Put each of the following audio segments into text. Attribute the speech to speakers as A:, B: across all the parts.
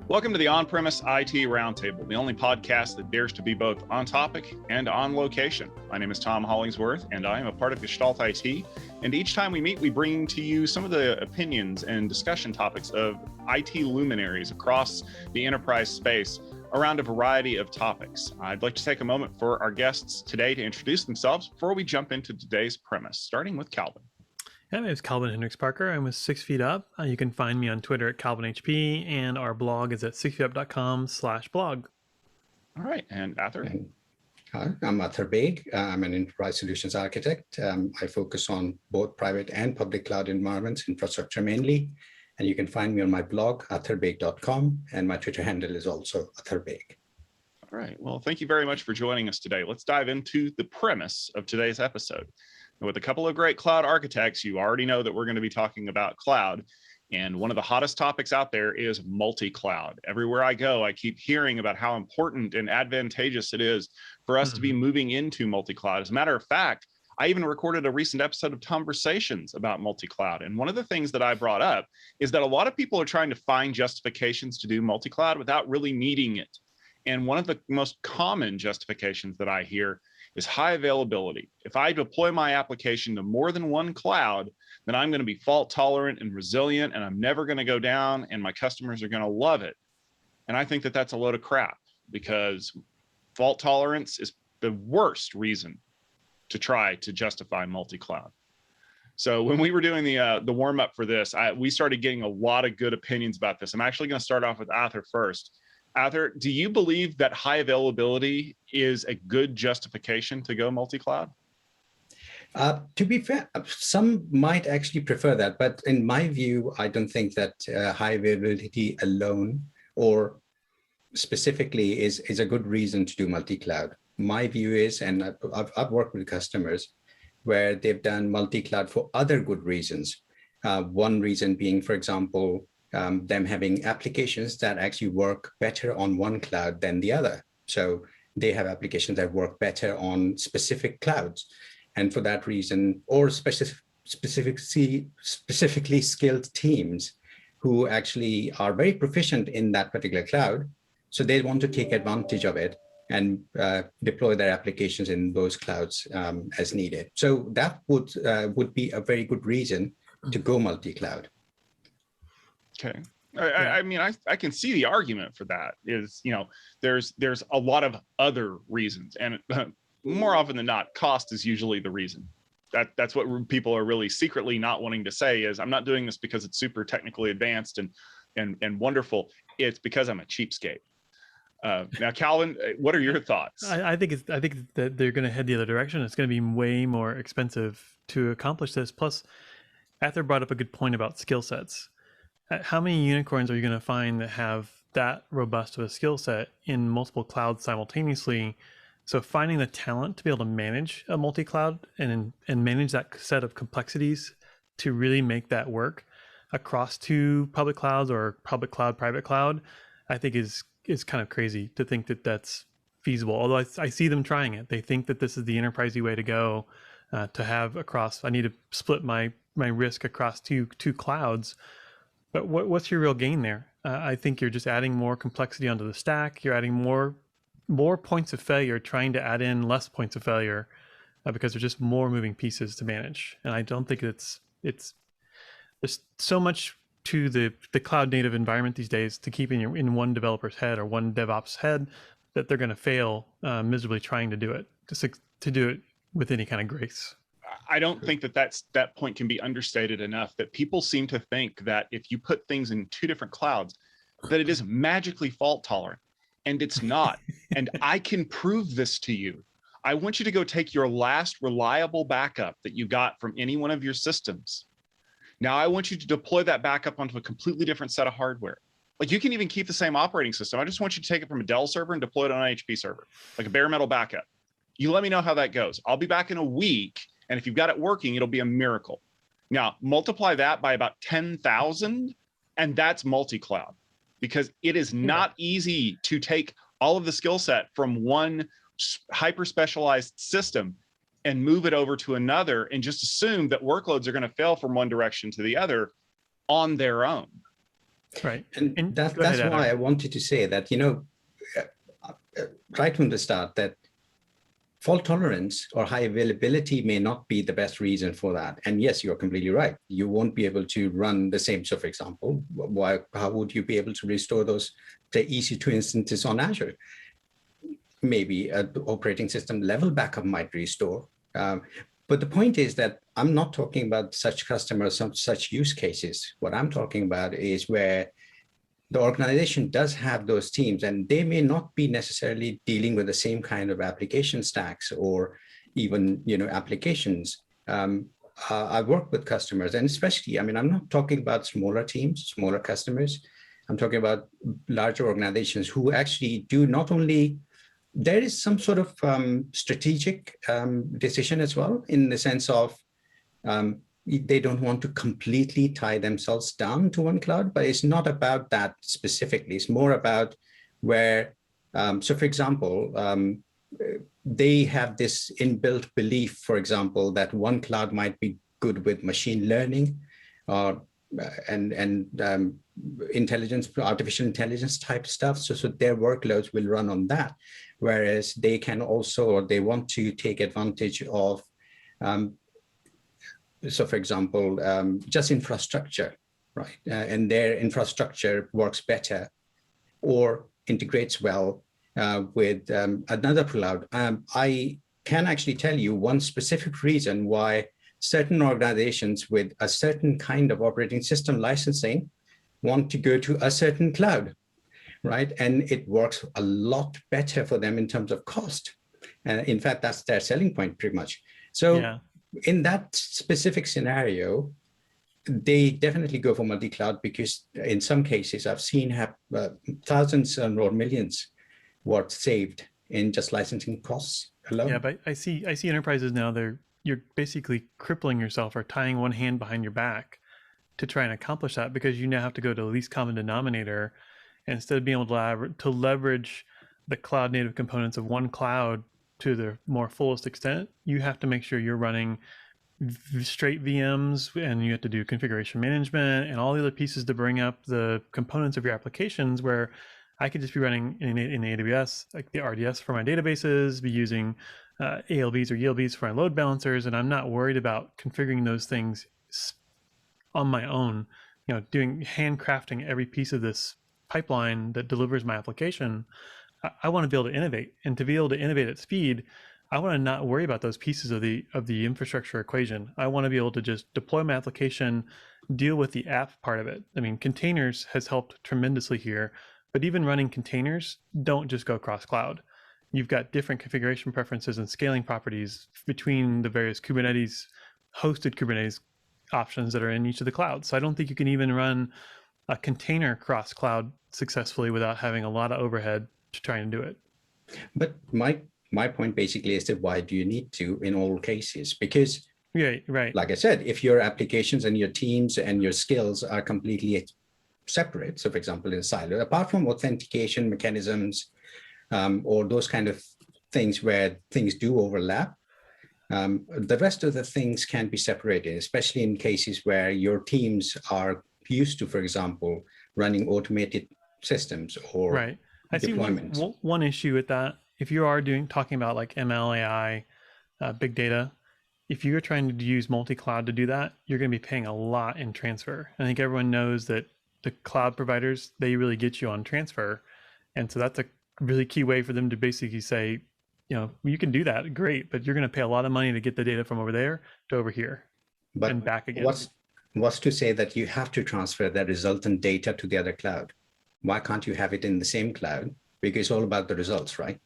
A: Welcome to the On-Premise IT Roundtable, the only podcast that dares to be both on topic and on location. My name is Tom Hollingsworth, and I am a part of Gestalt IT. And each time we meet, we bring to you some of the opinions and discussion topics of IT luminaries across the enterprise space around a variety of topics. I'd like to take a moment for our guests today to introduce themselves before we jump into today's premise, starting with Calvin.
B: My name is Calvin Hendryx-Parker. I'm with 6 Feet Up. You can find me on Twitter at CalvinHP, and our blog is at 6feetup.com/blog.
A: All right, and Ather?
C: Hi, I'm Ather Beg. I'm an enterprise solutions architect. I focus on both private and public cloud environments, infrastructure mainly. And you can find me on my blog, atherbeg.com, and my Twitter handle is also atherbeg.
A: All right, well, thank you very much for joining us today. Let's dive into the premise of today's episode. With a couple of great cloud architects, you already know that we're going to be talking about cloud. And one of the hottest topics out there is multi-cloud. Everywhere I go, I keep hearing about how important and advantageous it is for us to be moving into multi-cloud. As a matter of fact, I even recorded a recent episode of Conversations about multi-cloud. And one of the things that I brought up is that a lot of people are trying to find justifications to do multi-cloud without really needing it. And one of the most common justifications that I hear is high availability. If I deploy my application to more than one cloud, then I'm going to be fault tolerant and resilient, and I'm never going to go down, and my customers are going to love it. And I think that that's a load of crap, because fault tolerance is the worst reason to try to justify multi-cloud. So when we were doing the warm up for this, we started getting a lot of good opinions about this. I'm actually going to start off with Ather first. Ather, do you believe that high availability is a good justification to go multi-cloud?
C: To be fair, some might actually prefer that, but in my view, I don't think that high availability alone or specifically is a good reason to do multi-cloud. My view is, and I've worked with customers where they've done multi-cloud for other good reasons. One reason being, for example, them having applications that actually work better on one cloud than the other. So they have applications that work better on specific clouds. And for that reason, or specifically skilled teams who actually are very proficient in that particular cloud. So they want to take advantage of it and deploy their applications in those clouds as needed. So that would be a very good reason to go multi-cloud.
A: Okay. I mean, I can see the argument for that is, there's a lot of other reasons, and more often than not, cost is usually the reason. That's what people are really secretly not wanting to say is, I'm not doing this because it's super technically advanced and wonderful. It's because I'm a cheapskate. Now, Calvin, what are your thoughts?
B: I think that they're going to head the other direction. It's going to be way more expensive to accomplish this. Plus, Ather brought up a good point about skill sets. How many unicorns are you going to find that have that robust of a skill set in multiple clouds simultaneously? So finding the talent to be able to manage a multi-cloud and manage that set of complexities to really make that work across two public clouds or public cloud, private cloud, I think is kind of crazy to think that that's feasible. Although I see them trying it. They think that this is the enterprisey way to go, to have across, I need to split my risk across two clouds. But what's your real gain there? I think you're just adding more complexity onto the stack. You're adding more points of failure, trying to add in less points of failure because there's just more moving pieces to manage. And I don't think it's there's so much to the cloud native environment these days to keep in one developer's head or one DevOps head that they're going to fail miserably trying to do it, to do it with any kind of grace.
A: I don't think that point can be understated enough, that people seem to think that if you put things in two different clouds, that it is magically fault tolerant, and it's not. And I can prove this to you. I want you to go take your last reliable backup that you got from any one of your systems. Now I want you to deploy that backup onto a completely different set of hardware. Like, you can even keep the same operating system. I just want you to take it from a Dell server and deploy it on an HP server, like a bare metal backup. You let me know how that goes. I'll be back in a week. And if you've got it working, it'll be a miracle. Now, multiply that by about 10,000, and that's multi-cloud, because it is not easy to take all of the skill set from one hyper-specialized system and move it over to another and just assume that workloads are going to fail from one direction to the other on their own.
B: Right.
C: And
B: Go
C: that's
B: ahead,
C: why
B: Ather.
C: I wanted to say that, right from the start, that fault tolerance or high availability may not be the best reason for that. And yes, you're completely right. You won't be able to run the same. So for example, how would you be able to restore those, the EC2 instances on Azure? Maybe an operating system level backup might restore. But the point is that I'm not talking about such customers, some such use cases. What I'm talking about is where the organization does have those teams, and they may not be necessarily dealing with the same kind of application stacks or even applications. I work with customers, and especially, I'm not talking about smaller teams, smaller customers. I'm talking about larger organizations who actually do not only, there is some sort of strategic decision as well, in the sense of they don't want to completely tie themselves down to one cloud, but it's not about that specifically. It's more about where, so for example, they have this inbuilt belief, for example, that one cloud might be good with machine learning and intelligence, artificial intelligence type stuff. So their workloads will run on that. Whereas they can also, or they want to take advantage of, so for example, just infrastructure, right? And their infrastructure works better or integrates well with another cloud. I can actually tell you one specific reason why certain organizations with a certain kind of operating system licensing want to go to a certain cloud, right? And it works a lot better for them in terms of cost. In fact, that's their selling point pretty much. So in that specific scenario, they definitely go for multi-cloud, because in some cases I've seen have thousands or millions worth saved in just licensing costs alone.
B: Yeah, but I see enterprises now, you're basically crippling yourself or tying one hand behind your back to try and accomplish that, because you now have to go to the least common denominator. And instead of being able to leverage the cloud native components of one cloud to their more fullest extent, you have to make sure you're running straight VMs, and you have to do configuration management and all the other pieces to bring up the components of your applications, where I could just be running in AWS, like the RDS for my databases, be using ALBs or ELBs for my load balancers, and I'm not worried about configuring those things on my own, doing handcrafting every piece of this pipeline that delivers my application. I want to be able to innovate, and to be able to innovate at speed, I want to not worry about those pieces of the infrastructure equation. I want to be able to just deploy my application, deal with the app part of it. I mean, containers has helped tremendously here, but even running containers don't just go cross cloud. You've got different configuration preferences and scaling properties between the various hosted Kubernetes options that are in each of the clouds. So I don't think you can even run a container cross cloud successfully without having a lot of overhead to try and do it.
C: But my point basically is that why do you need to in all cases? Because
B: right.
C: Like I said, if your applications and your teams and your skills are completely separate, so for example, in a silo, apart from authentication mechanisms or those kind of things where things do overlap, the rest of the things can be separated, especially in cases where your teams are used to, for example, running automated systems or
B: right. I
C: deployments.
B: see one issue with that. If you are talking about like ML, AI, big data, if you're trying to use multi-cloud to do that, you're going to be paying a lot in transfer. I think everyone knows that the cloud providers, they really get you on transfer. And so that's a really key way for them to basically say, you can do that, great, but you're going to pay a lot of money to get the data from over there to over here and back again.
C: What's to say that you have to transfer that resultant data to the other cloud? Why can't you have it in the same cloud? Because it's all about the results, right?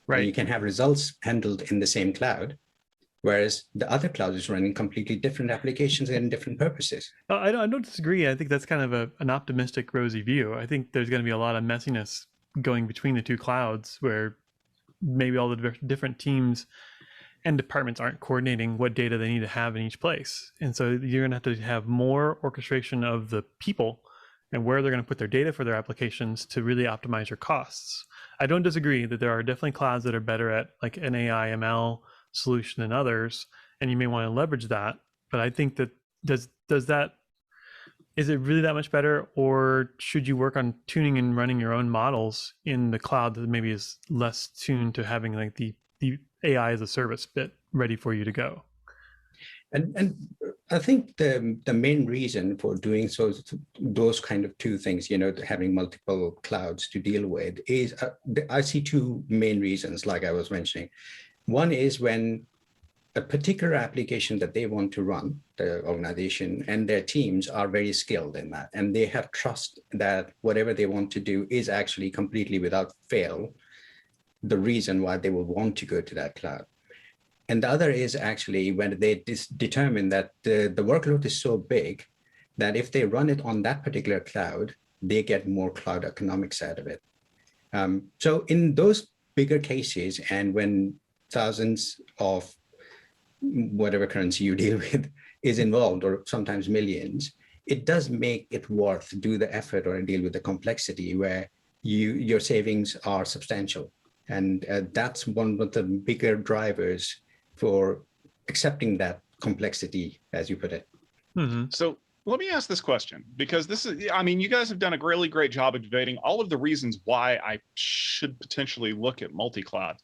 B: Right.
C: And you can have results handled in the same cloud, whereas the other cloud is running completely different applications and different purposes.
B: I don't disagree. I think that's kind of an optimistic, rosy view. I think there's going to be a lot of messiness going between the two clouds, where maybe all the different teams and departments aren't coordinating what data they need to have in each place. And so you're going to have more orchestration of the people and where they're going to put their data for their applications to really optimize your costs. I don't disagree that there are definitely clouds that are better at like an AI ML solution than others, and you may want to leverage that. But I think that does that is it really that much better, or should you work on tuning and running your own models in the cloud that maybe is less tuned to having like the AI as a service bit ready for you to go?
C: And I think the main reason for doing those kind of two things, having multiple clouds to deal with, is I see two main reasons, like I was mentioning. One is when a particular application that they want to run, the organization and their teams are very skilled in that, and they have trust that whatever they want to do is actually completely without fail the reason why they will want to go to that cloud. And the other is actually when they determine that the workload is so big that if they run it on that particular cloud, they get more cloud economics out of it. So in those bigger cases, and when thousands of whatever currency you deal with is involved, or sometimes millions, it does make it worth do the effort or deal with the complexity where your savings are substantial. And that's one of the bigger drivers for accepting that complexity, as you put it.
B: Mm-hmm.
A: So let me ask this question, because this is, I mean, you guys have done a really great job of debating all of the reasons why I should potentially look at multi-cloud.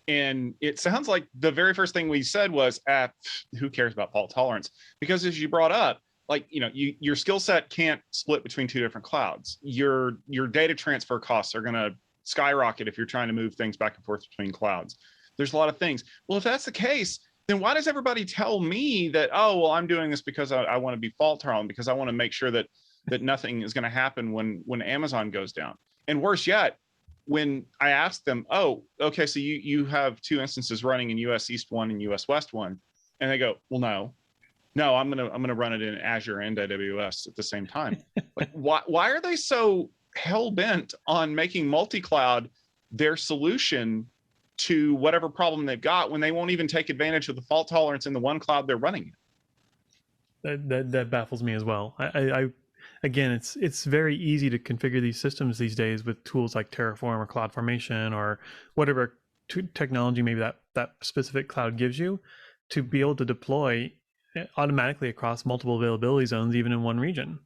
A: And it sounds like the very first thing we said was, who cares about fault tolerance? Because as you brought up, like, your skill set can't split between two different clouds. Your data transfer costs are going to skyrocket if you're trying to move things back and forth between clouds. There's a lot of things. Well, if that's the case, then why does everybody tell me that, oh, well, I'm doing this because I want to be fault tolerant, because I want to make sure that nothing is going to happen when Amazon goes down? And worse yet, when I ask them, oh, okay, so you have two instances running in US East 1 and US West 1, and they go, well, no, I'm gonna run it in Azure and AWS at the same time. Like, why are they so hell bent on making multi-cloud their solution to whatever problem they've got, when they won't even take advantage of the fault tolerance in the one cloud they're running
B: in? That baffles me as well. I again, it's very easy to configure these systems these days with tools like Terraform or CloudFormation or whatever technology maybe that specific cloud gives you, to be able to deploy automatically across multiple availability zones, even in one region.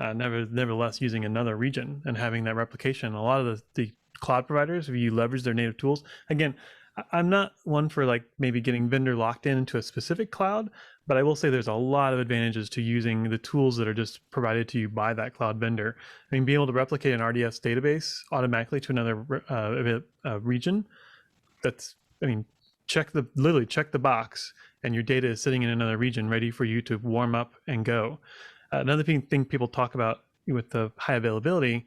B: Nevertheless, using another region and having that replication. A lot of the cloud providers, if you leverage their native tools, again, I'm not one for like maybe getting vendor locked into a specific cloud, but I will say there's a lot of advantages to using the tools that are just provided to you by that cloud vendor. I mean, being able to replicate an RDS database automatically to another region, that's, I mean, literally check the box, and your data is sitting in another region ready for you to warm up and go. Another thing people talk about with the high availability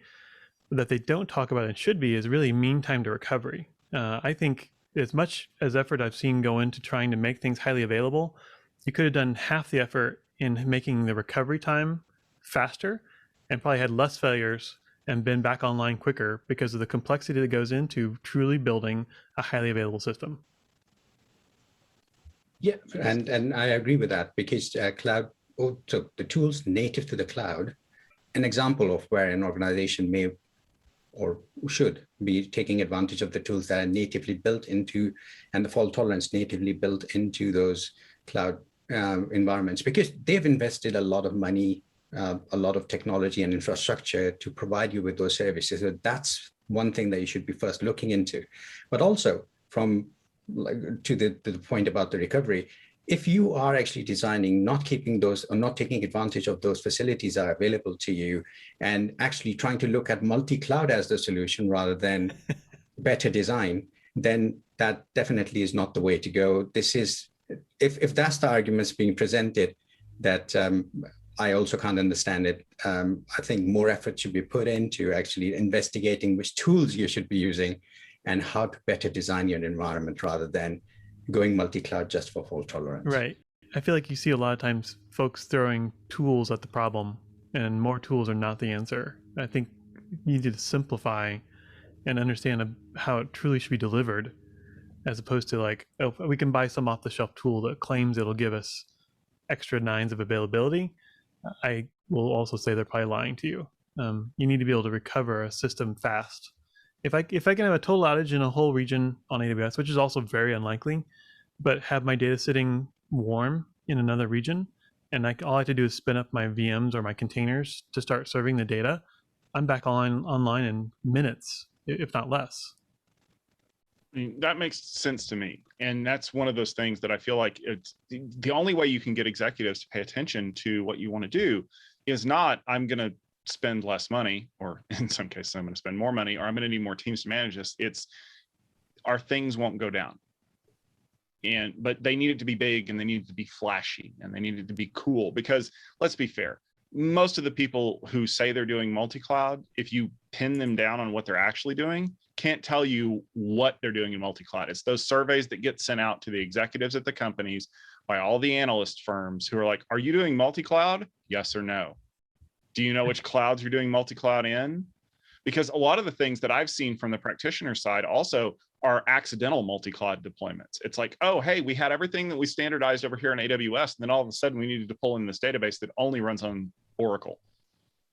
B: that they don't talk about and should be is really mean time to recovery. I think as much as effort I've seen go into trying to make things highly available, you could have done half the effort in making the recovery time faster and probably had less failures and been back online quicker because of the complexity that goes into truly building a highly available system.
C: Yeah, and I agree with that, because cloud, so the tools native to the cloud, an example of where an organization may or should be taking advantage of the tools that are natively built into, and the fault tolerance natively built into those cloud environments, because they've invested a lot of money, a lot of technology and infrastructure to provide you with those services. So that's one thing that you should be first looking into. But also from to the point about the recovery, if you are actually designing, not keeping those or not taking advantage of those facilities that are available to you, and actually trying to look at multi-cloud as the solution rather than better design, then that definitely is not the way to go. This is, if that's the arguments being presented, that I also can't understand it. I think more effort should be put into actually investigating which tools you should be using and how to better design your environment rather than going multi-cloud just for fault tolerance.
B: Right. I feel like you see a lot of times folks throwing tools at the problem, and more tools are not the answer. I think you need to simplify and understand how it truly should be delivered, as opposed to like, oh, we can buy some off-the-shelf tool that claims it'll give us extra nines of availability. I will also say they're probably lying to you. You need to be able to recover a system fast. If I can have a total outage in a whole region on AWS, which is also very unlikely, but have my data sitting warm in another region, and all I have to do is spin up my VMs or my containers to start serving the data, I'm back online in minutes, if not less.
A: I mean, that makes sense to me. And that's one of those things that I feel like it's the only way you can get executives to pay attention to what you want to do is not, I'm going to spend less money, or in some cases, I'm going to spend more money, or I'm going to need more teams to manage this. It's our things won't go down. But they need it to be big, and they need it to be flashy, and they need it to be cool, because let's be fair. Most of the people who say they're doing multi-cloud, if you pin them down on what they're actually doing, can't tell you what they're doing in multi-cloud. It's those surveys that get sent out to the executives at the companies by all the analyst firms who are like, are you doing multi-cloud? Yes or no? Do you know which clouds you're doing multi-cloud in? Because a lot of the things that I've seen from the practitioner side also are accidental multi-cloud deployments. It's like, oh, hey, we had everything that we standardized over here in AWS, and then all of a sudden we needed to pull in this database that only runs on Oracle.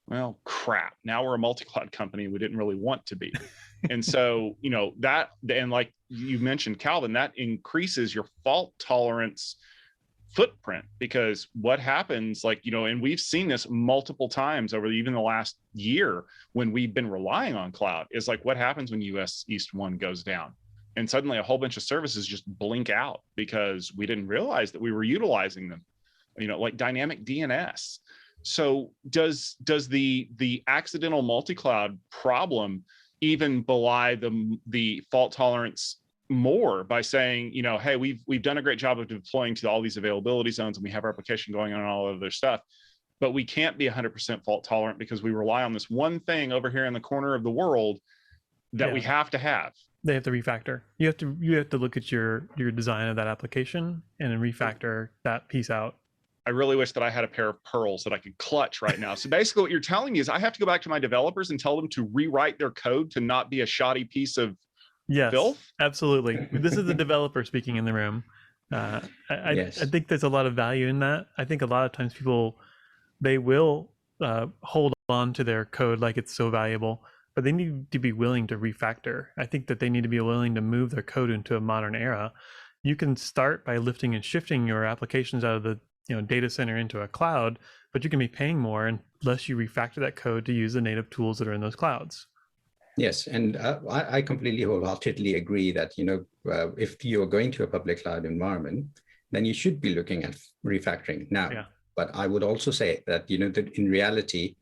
A: Well, crap. Now we're a multi-cloud company we didn't really want to be. And so, that, and like you mentioned, Calvin, that increases your fault tolerance footprint, because what happens, and we've seen this multiple times over even the last year when we've been relying on cloud, is like, what happens when US East 1 goes down? And suddenly a whole bunch of services just blink out because we didn't realize that we were utilizing them, like dynamic DNS. So does the accidental multi-cloud problem even belie the fault tolerance more by saying, hey, we've done a great job of deploying to all these availability zones, and we have our application going on and all of their stuff, but we can't be 100% fault tolerant because we rely on this one thing over here in the corner of the world that we have to have.
B: They have to refactor. You have to look at your design of that application and then refactor that piece out.
A: I really wish that I had a pair of pearls that I could clutch right now. So basically what you're telling me is I have to go back to my developers and tell them to rewrite their code to not be a shoddy piece of filth?
B: Absolutely. This is the developer speaking in the room. I think there's a lot of value in that. I think a lot of times people, they will hold on to their code like it's so valuable, but they need to be willing to refactor. I think that they need to be willing to move their code into a modern era. You can start by lifting and shifting your applications out of the data center into a cloud, but you can be paying more unless you refactor that code to use the native tools that are in those clouds.
C: Yes, and I completely wholeheartedly agree that if you're going to a public cloud environment, then you should be looking at refactoring now. Yeah. But I would also say that that in reality,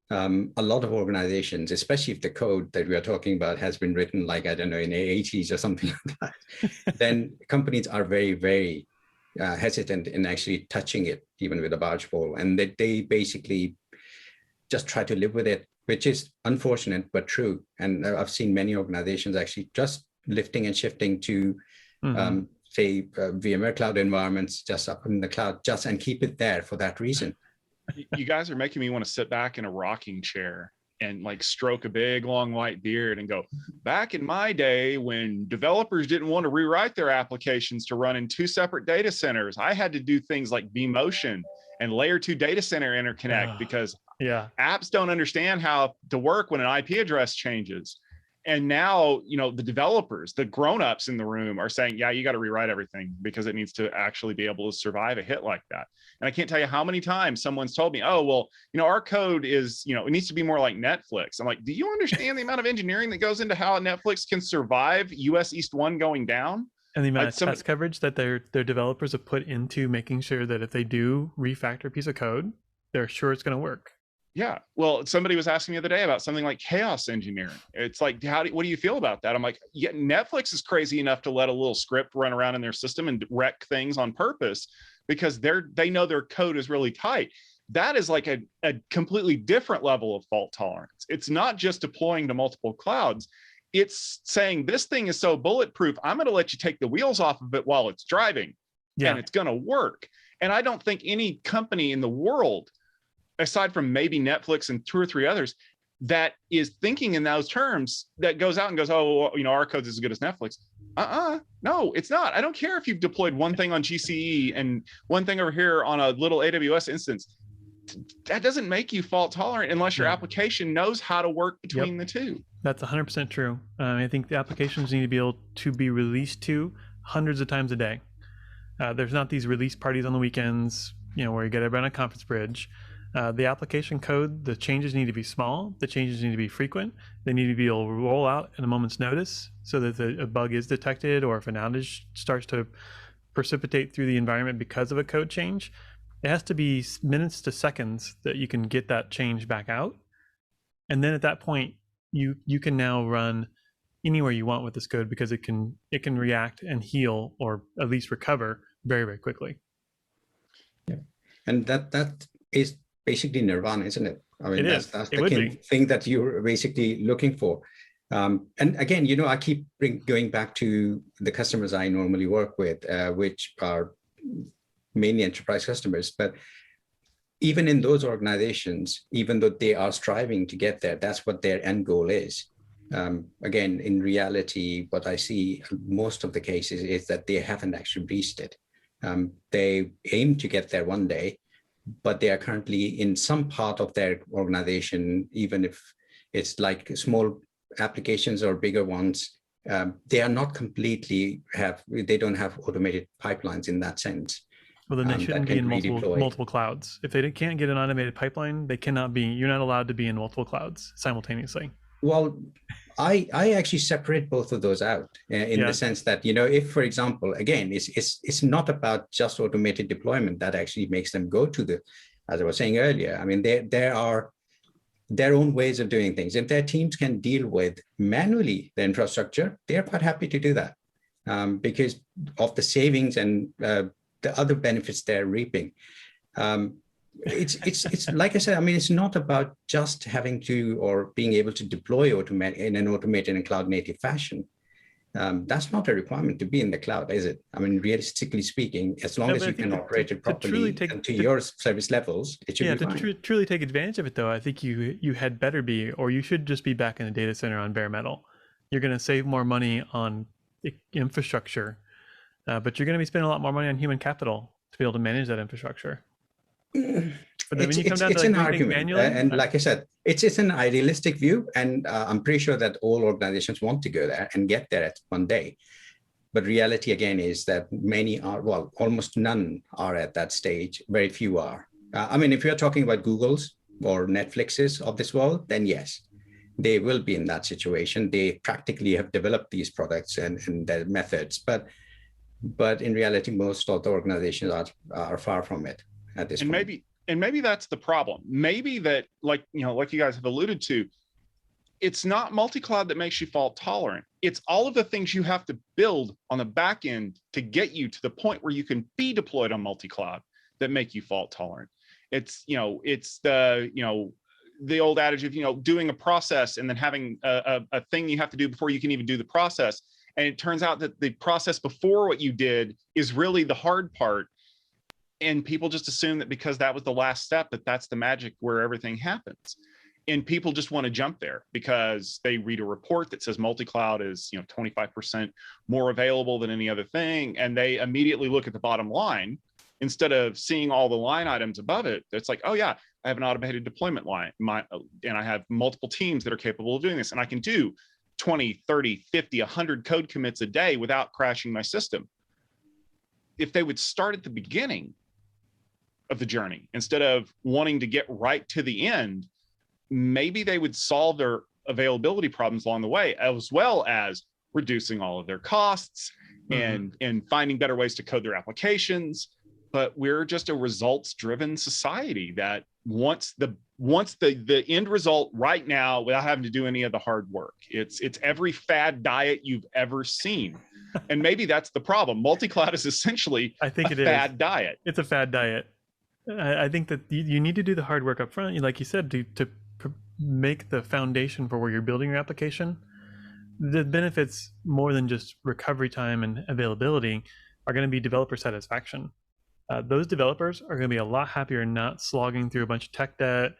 C: a lot of organizations, especially if the code that we are talking about has been written like, I don't know, in the 80s or something like that, then companies are very, very hesitant in actually touching it, even with a barge pole, and that they basically just try to live with it, which is unfortunate but true. And I've seen many organizations actually just lifting and shifting to, say, VMware cloud environments just up in the cloud, and keep it there for that reason.
A: You guys are making me want to sit back in a rocking chair and stroke a big long white beard and go, back in my day when developers didn't want to rewrite their applications to run in two separate data centers, I had to do things like vMotion and layer 2 data center interconnect because apps don't understand how to work when an IP address changes. And now, the developers, the grown-ups in the room are saying, yeah, you got to rewrite everything because it needs to actually be able to survive a hit like that. And I can't tell you how many times someone's told me, oh, well, our code is, it needs to be more like Netflix. I'm like, do you understand the amount of engineering that goes into how Netflix can survive US East 1 going down?
B: And the amount of test coverage that their developers have put into making sure that if they do refactor a piece of code, they're sure it's going to work.
A: Yeah. Well, somebody was asking me the other day about something like chaos engineering. It's like, what do you feel about that? I'm like, yeah, Netflix is crazy enough to let a little script run around in their system and wreck things on purpose because they know their code is really tight. That is like a completely different level of fault tolerance. It's not just deploying to multiple clouds. It's saying this thing is so bulletproof, I'm going to let you take the wheels off of it while it's driving, and it's going to work. And I don't think any company in the world, aside from maybe Netflix and 2 or 3 others, that is thinking in those terms, that goes out and goes, oh, our code's as good as Netflix. No, it's not. I don't care if you've deployed one thing on GCE and one thing over here on a little AWS instance. That doesn't make you fault tolerant unless your application knows how to work between the two.
B: That's 100% true. I think the applications need to be able to be released to hundreds of times a day. There's not these release parties on the weekends. where you get everybody on a conference bridge. The application code, the changes need to be small. The changes need to be frequent. They need to be able to roll out in a moment's notice so that a bug is detected, or if an outage starts to precipitate through the environment because of a code change, it has to be minutes to seconds that you can get that change back out. And then at that point, you can now run anywhere you want with this code, because it can react and heal, or at least recover very, very quickly.
C: Yeah, and that is basically nirvana, isn't it? I mean, that's the thing that you're basically looking for. And again, I keep going back to the customers I normally work with, which are mainly enterprise customers. But even in those organizations, even though they are striving to get there, that's what their end goal is. Again, in reality, what I see most of the cases is that they haven't actually reached it. They aim to get there one day, but they are currently in some part of their organization, even if it's like small applications or bigger ones, they are not completely they don't have automated pipelines in that sense.
B: Well, then they shouldn't be in multiple clouds. If they can't get an automated pipeline, you're not allowed to be in multiple clouds simultaneously.
C: Well, I actually separate both of those out in the sense that, if, for example, again, it's not about just automated deployment that actually makes them go to as I was saying earlier, I mean, there are their own ways of doing things. If their teams can deal with manually the infrastructure, they're quite happy to do that because of the savings and the other benefits they're reaping. It's like I said, I mean, it's not about just having to or being able to deploy in an automated and cloud native fashion. That's not a requirement to be in the cloud, is it? I mean, realistically speaking, as long as you can operate it properly to your service levels, it should be fine.
B: To truly take advantage of it, though, I think you had better be, or you should just be back in a data center on bare metal. You're going to save more money on infrastructure, but you're going to be spending a lot more money on human capital to be able to manage that infrastructure. But then when you come down to
C: an argument, manually, and like I said, it's an idealistic view, and I'm pretty sure that all organizations want to go there and get there at one day. But reality again is that many are, well, almost none are at that stage. Very few are. I mean, if you're talking about Google's or Netflix's of this world, then yes, they will be in that situation. They practically have developed these products and their methods, but in reality, most of the organizations are far from it at this point.
A: Maybe that's the problem. Maybe that, like you guys have alluded to, it's not multi-cloud that makes you fault tolerant. It's all of the things you have to build on the back end to get you to the point where you can be deployed on multi-cloud that make you fault tolerant. It's the old adage of doing a process and then having a thing you have to do before you can even do the process. And it turns out that the process before what you did is really the hard part. And people just assume that because that was the last step, that's the magic where everything happens. And people just want to jump there because they read a report that says multi-cloud is 25% more available than any other thing. And they immediately look at the bottom line instead of seeing all the line items above it. It's like, oh yeah, I have an automated deployment line, and I have multiple teams that are capable of doing this. And I can do 20, 30, 50, 100 code commits a day without crashing my system. If they would start at the beginning of the journey instead of wanting to get right to the end, maybe they would solve their availability problems along the way, as well as reducing all of their costs and finding better ways to code their applications. But we're just a results-driven society that wants the end result right now without having to do any of the hard work. It's every fad diet you've ever seen. And maybe that's the problem. Multi-cloud is essentially a fad diet.
B: It's a fad diet. I think that you need to do the hard work up front, like you said, to make the foundation for where you're building your application. The benefits, more than just recovery time and availability, are going to be developer satisfaction. Those developers are going to be a lot happier not slogging through a bunch of tech debt,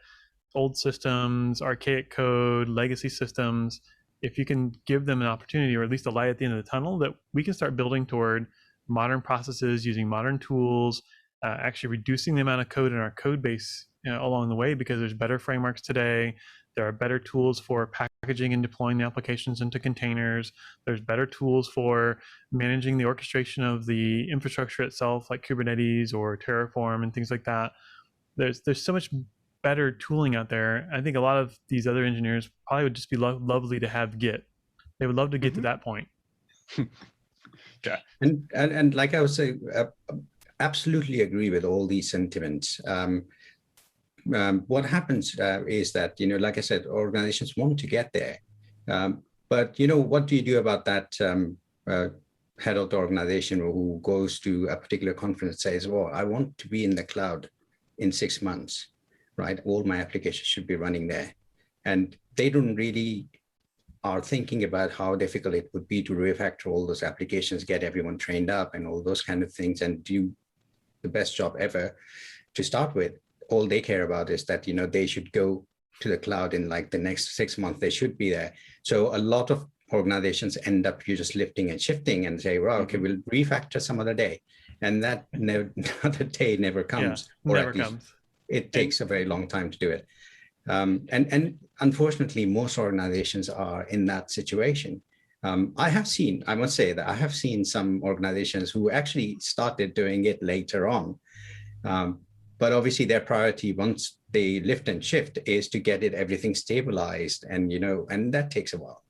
B: old systems, archaic code, legacy systems. If you can give them an opportunity, or at least a light at the end of the tunnel, that we can start building toward modern processes using modern tools, actually reducing the amount of code in our code base along the way, because there's better frameworks today, There are better tools for packaging and deploying the applications into containers. There's better tools for managing the orchestration of the infrastructure itself, like Kubernetes or Terraform and things like that. There's so much better tooling out there. I think a lot of these other engineers probably would just be lovely to have Git. They would love to get to that point.
A: Yeah.
C: And like I was saying, absolutely agree with all these sentiments. What happens is that, like I said, organizations want to get there. But, what do you do about that head of the organization who goes to a particular conference and says, well, I want to be in the cloud in 6 months, right? All my applications should be running there. And they don't really are thinking about how difficult it would be to refactor all those applications, get everyone trained up and all those kind of things, and do the best job ever to start with. All they care about is that, they should go to the cloud in like the next 6 months, they should be there. So a lot of organizations end up just lifting and shifting and say, well, okay, we'll refactor some other day. And that other day never comes.
B: Yeah, never comes.
C: It takes a very long time to do it. And unfortunately, most organizations are in that situation. I must say that I have seen some organizations who actually started doing it later on. But obviously their priority once they lift and shift is to get everything stabilized. And, and that takes a while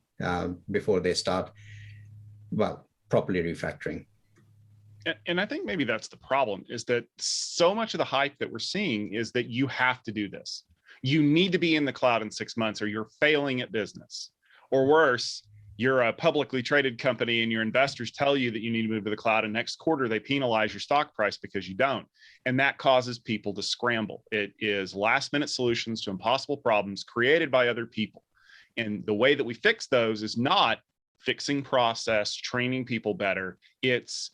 C: before they start, properly refactoring.
A: And I think maybe that's the problem, is that so much of the hype that we're seeing is that you have to do this. You need to be in the cloud in 6 months or you're failing at business. Or worse, you're a publicly traded company and your investors tell you that you need to move to the cloud, and next quarter they penalize your stock price because you don't. And that causes people to scramble. It is last minute solutions to impossible problems created by other people. And the way that we fix those is not fixing process, training people better. It's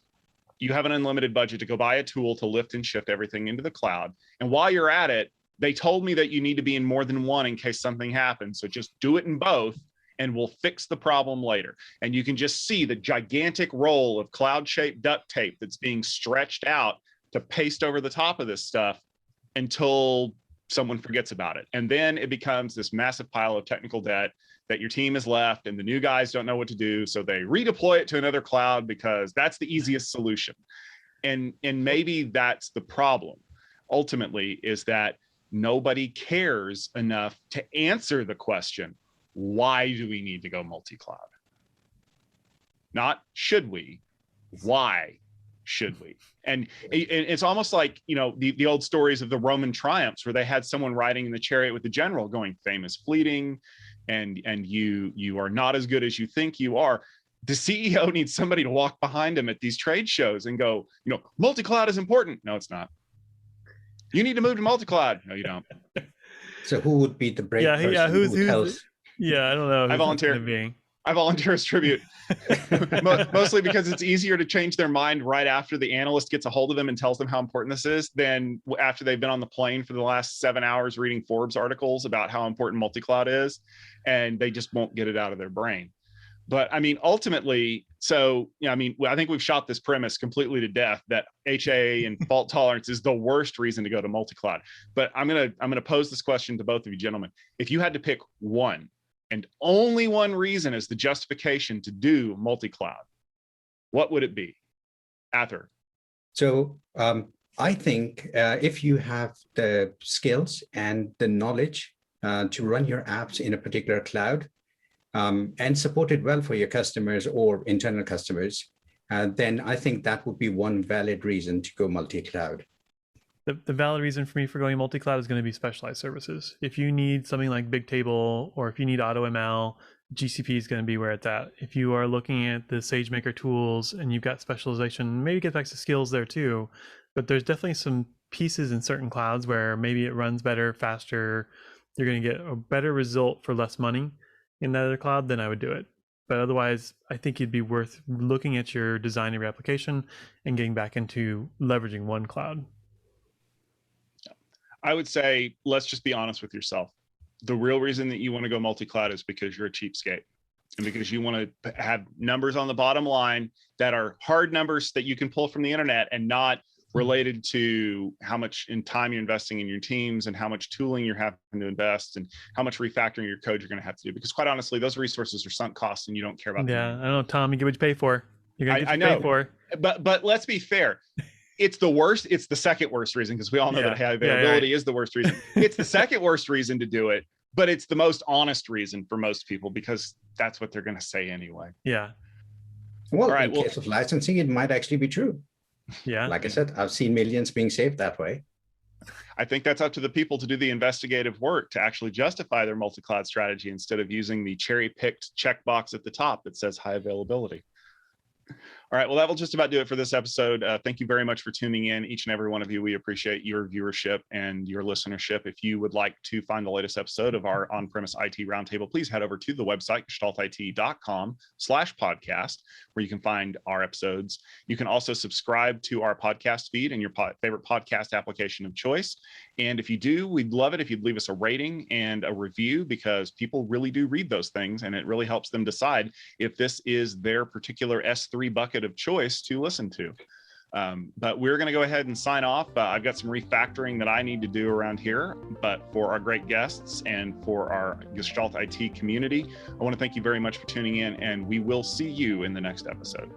A: you have an unlimited budget to go buy a tool to lift and shift everything into the cloud. And while you're at it, they told me that you need to be in more than one in case something happens. So just do it in both and we'll fix the problem later. And you can just see the gigantic roll of cloud-shaped duct tape that's being stretched out to paste over the top of this stuff until someone forgets about it. And then it becomes this massive pile of technical debt that your team is left and the new guys don't know what to do. So they redeploy it to another cloud because that's the easiest solution. And maybe that's the problem ultimately, is that nobody cares enough to answer the question, why do we need to go multi-cloud? Not should we, why should we? And it's almost like, the old stories of the Roman triumphs where they had someone riding in the chariot with the general going, fame is fleeting, and you are not as good as you think you are. The CEO needs somebody to walk behind him at these trade shows and go, multi-cloud is important. No, it's not. You need to move to multi-cload. No, you don't.
C: So who would be the brave person?
B: Yeah, who's I don't know.
A: I volunteer as tribute, mostly because it's easier to change their mind right after the analyst gets a hold of them and tells them how important this is than after they've been on the plane for the last 7 hours reading Forbes articles about how important multi-cloud is, and they just won't get it out of their brain. But I mean, ultimately, I think we've shot this premise completely to death that HA and fault tolerance is the worst reason to go to multi-cloud. But I'm gonna pose this question to both of you gentlemen. If you had to pick one and only one reason as the justification to do multi-cloud, what would it be? Ather.
C: So I think if you have the skills and the knowledge to run your apps in a particular cloud, and support it well for your customers or internal customers, then I think that would be one valid reason to go multi-cloud.
B: The valid reason for me for going multi-cloud is going to be specialized services. If you need something like Bigtable, or if you need AutoML, GCP is going to be where it's at. If you are looking at the SageMaker tools and you've got specialization, maybe get back to skills there too. But there's definitely some pieces in certain clouds where maybe it runs better, faster. You're going to get a better result for less money in that other cloud, then I would do it. But otherwise, I think it'd be worth looking at your design of your application and getting back into leveraging one cloud.
A: I would say, let's just be honest with yourself. The real reason that you want to go multi-cloud is because you're a cheapskate and because you want to have numbers on the bottom line that are hard numbers that you can pull from the internet and not related to how much in time you're investing in your teams and how much tooling you're having to invest and how much refactoring your code you're going to have to do. Because quite honestly, those resources are sunk costs and you don't care about them.
B: Yeah, I don't know, Tom, you get what you pay for. You're going to get what you pay for.
A: But let's be fair. It's the worst. It's the second worst reason, because we all know that high availability is the worst reason. It's the second worst reason to do it, but it's the most honest reason for most people because that's what they're going to say anyway.
B: Yeah.
C: Well, in case of licensing, it might actually be true.
B: Yeah.
C: Like I said, I've seen millions being saved that way.
A: I think that's up to the people to do the investigative work to actually justify their multi-cloud strategy instead of using the cherry-picked checkbox at the top that says high availability. All right, well, that will just about do it for this episode. Thank you very much for tuning in, each and every one of you. We appreciate your viewership and your listenership. If you would like to find the latest episode of our On-Premise IT Roundtable, please head over to the website, gestaltit.com/podcast, where you can find our episodes. You can also subscribe to our podcast feed in your favorite podcast application of choice. And if you do, we'd love it if you'd leave us a rating and a review, because people really do read those things, and it really helps them decide if this is their particular S3 bucket of choice to listen to. But we're going to go ahead and sign off. I've got some refactoring that I need to do around here, but for our great guests and for our Gestalt IT community, I want to thank you very much for tuning in, and we will see you in the next episode.